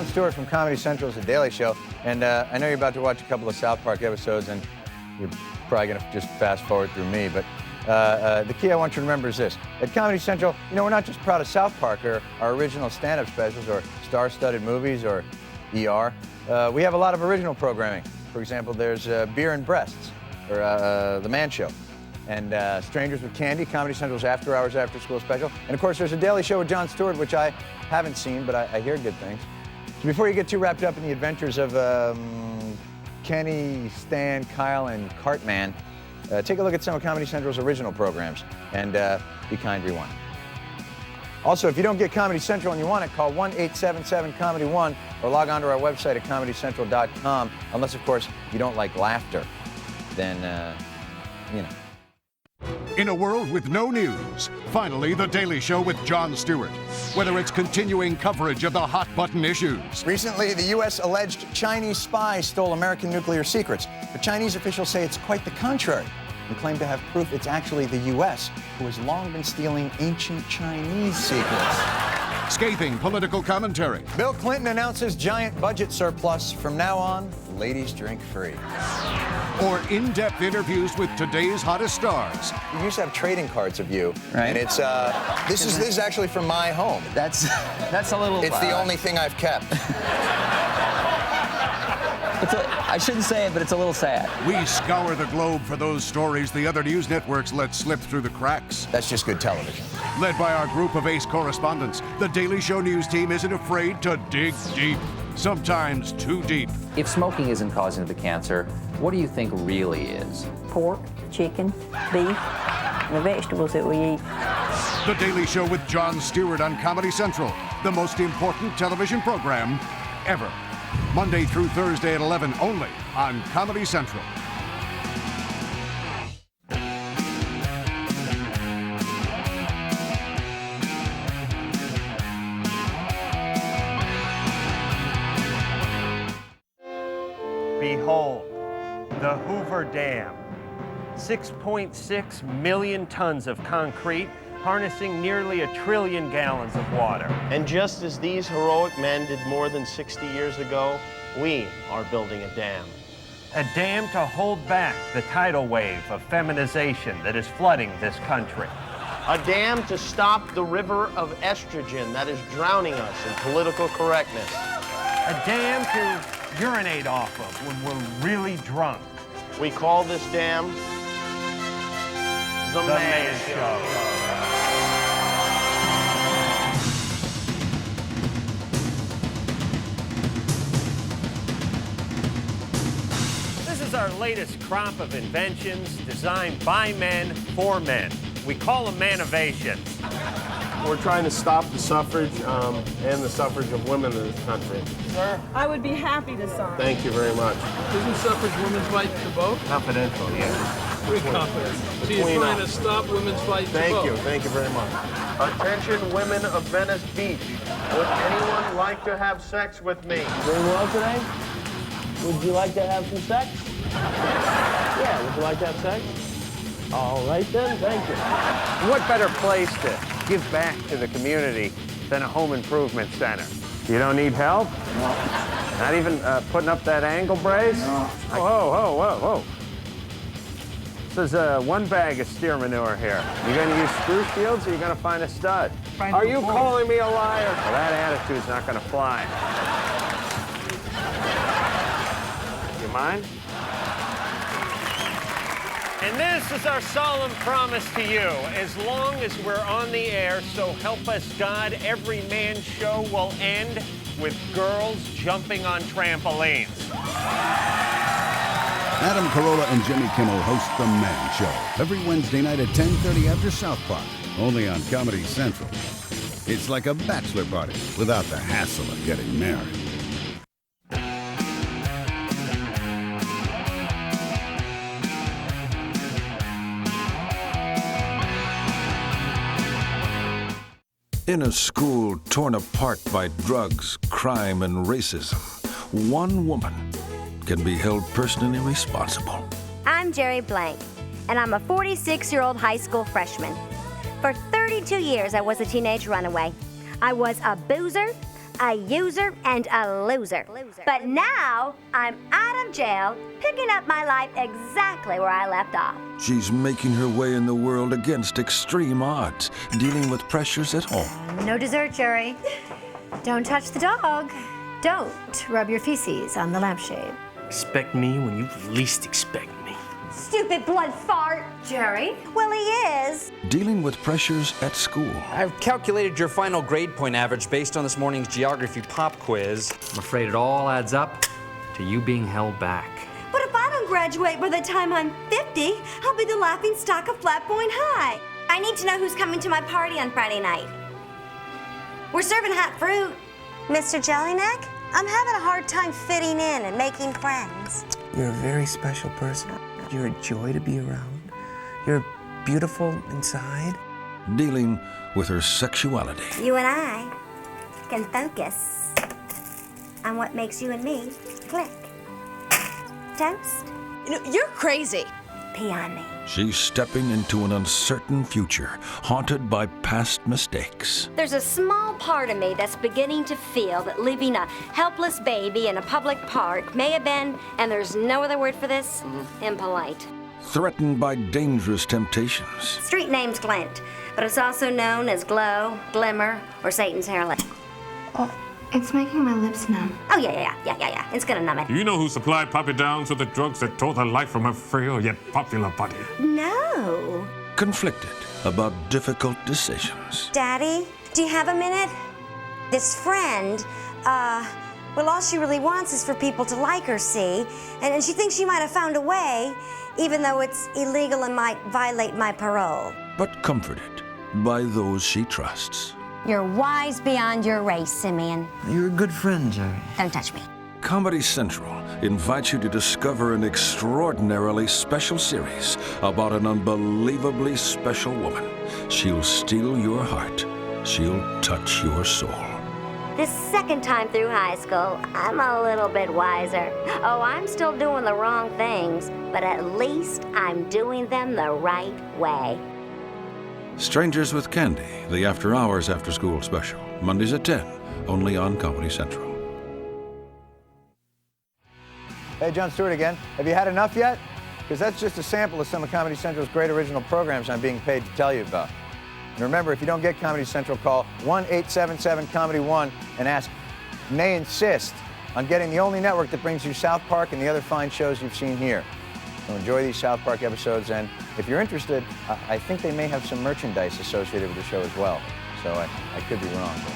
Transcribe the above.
Jon Stewart from Comedy Central's The Daily Show, and I know you're about to watch a couple of South Park episodes, and you're probably going to just fast forward through me, but the key I want you to remember is this. At Comedy Central, you know, we're not just proud of South Park or our original stand-up specials or star-studded movies or ER. We have a lot of original programming. For example, there's Beer and Breasts, or The Man Show, and Strangers with Candy, Comedy Central's After Hours After School special. And of course, there's a Daily Show with Jon Stewart, which I haven't seen, but I hear good things. So before you get too wrapped up in the adventures of Kenny, Stan, Kyle, and Cartman, take a look at some of Comedy Central's original programs, and be kind, rewind. Also, if you don't get Comedy Central and you want it, call 1-877-COMEDY-1 or log on to our website at ComedyCentral.com, unless, of course, you don't like laughter. Then, you know. In a world with no news, finally The Daily Show with Jon Stewart. Whether it's continuing coverage of the hot-button issues. Recently, the U.S. alleged Chinese spies stole American nuclear secrets, but Chinese officials say it's quite the contrary and claim to have proof it's actually the U.S. who has long been stealing ancient Chinese secrets. Scathing political commentary. Bill Clinton announces giant budget surplus. From now on, ladies drink free. Or in-depth interviews with today's hottest stars. We used to have trading cards of you, right? And it's this is actually from my home. That's a little. It's the only thing I've kept. I shouldn't say it, but it's a little sad. We scour the globe for those stories the other news networks let slip through the cracks. That's just good television. Led by our group of ace correspondents, the Daily Show news team isn't afraid to dig deep, sometimes too deep. If smoking isn't causing the cancer, what do you think really is? Pork, chicken, beef, and the vegetables that we eat. The Daily Show with Jon Stewart on Comedy Central, the most important television program ever. Monday through Thursday at 11 only on Comedy Central. Behold, the Hoover Dam. 6.6 million tons of concrete, harnessing nearly 1 trillion gallons of water. And just as these heroic men did more than 60 years ago, we are building a dam. A dam to hold back the tidal wave of feminization that is flooding this country. A dam to stop the river of estrogen that is drowning us in political correctness. A dam to urinate off of when we're really drunk. We call this dam The Man Show. This is our latest crop of inventions designed by men for men. We call them manovations. We're trying to stop the suffrage and the suffrage of women in this country. Sir? I would be happy to sign. Thank you very much. Isn't suffrage women's right to vote? Confidential, yes. Pretty confident. So you're trying to stop women's right to vote? Thank you very much. Attention women of Venice Beach. Would anyone like to have sex with me? Doing well today? Would you like to have some sex? Yeah, would you like to have sex? All right then, thank you. What better place to give back to the community than a home improvement center? You don't need help? No. Not even putting up that angle brace? No. Whoa. This is one bag of steer manure here. You gonna use screw shields or you gonna find a stud? Are you calling me a liar? Well, that attitude's not gonna fly. You mind? And this is our solemn promise to you. As long as we're on the air, so help us God, every man's show will end with girls jumping on trampolines. Adam Carolla and Jimmy Kimmel host The Man Show every Wednesday night at 10:30 after South Park, only on Comedy Central. It's like a bachelor party without the hassle of getting married. In a school torn apart by drugs, crime, and racism, one woman can be held personally responsible. I'm Jerry Blank, and I'm a 46-year-old high school freshman. For 32 years, I was a teenage runaway. I was a boozer, a user and a loser. But now I'm out of jail, picking up my life exactly where I left off. She's making her way in the world against extreme odds, dealing with pressures at home. No dessert, Jerry. Don't touch the dog. Don't rub your feces on the lampshade. Expect me when you least expect me. Stupid blood fart. Jerry? Well, he is. Dealing with pressures at school. I've calculated your final grade point average based on this morning's geography pop quiz. I'm afraid it all adds up to you being held back. But if I don't graduate by the time I'm 50, I'll be the laughing stock of Flat Point High. I need to know who's coming to my party on Friday night. We're serving hot fruit. Mr. Jellyneck, I'm having a hard time fitting in and making friends. You're a very special person. You're a joy to be around. You're beautiful inside. Dealing with her sexuality. You and I can focus on what makes you and me click. Toast? You're crazy. Pee on me. She's stepping into an uncertain future, haunted by past mistakes. There's a small part of me that's beginning to feel that leaving a helpless baby in a public park may have been, and there's no other word for this, impolite. Threatened by dangerous temptations. Street name's Glint, but it's also known as Glow, Glimmer, or Satan's hairlip. Oh, it's making my lips numb. Oh, yeah. It's gonna numb it. Do you know who supplied Poppy Downs with the drugs that tore the life from her frail yet popular body? No. Conflicted about difficult decisions. Daddy, do you have a minute? This friend, well, all she really wants is for people to like her, see? And she thinks she might have found a way, even though it's illegal and might violate my parole. But comforted by those she trusts. You're wise beyond your race, Simeon. You're a good friend, Jerry. Don't touch me. Comedy Central invites you to discover an extraordinarily special series about an unbelievably special woman. She'll steal your heart. She'll touch your soul. This second time through high school, I'm a little bit wiser. Oh, I'm still doing the wrong things, but at least I'm doing them the right way. Strangers with Candy, the After Hours After School special. Mondays at 10, only on Comedy Central. Hey, Jon Stewart again. Have you had enough yet? Because that's just a sample of some of Comedy Central's great original programs I'm being paid to tell you about. And remember, if you don't get Comedy Central, call 1-877-COMEDY-1 and ask, may insist on getting the only network that brings you South Park and the other fine shows you've seen here. So enjoy these South Park episodes, and if you're interested, I think they may have some merchandise associated with the show as well. So I could be wrong. But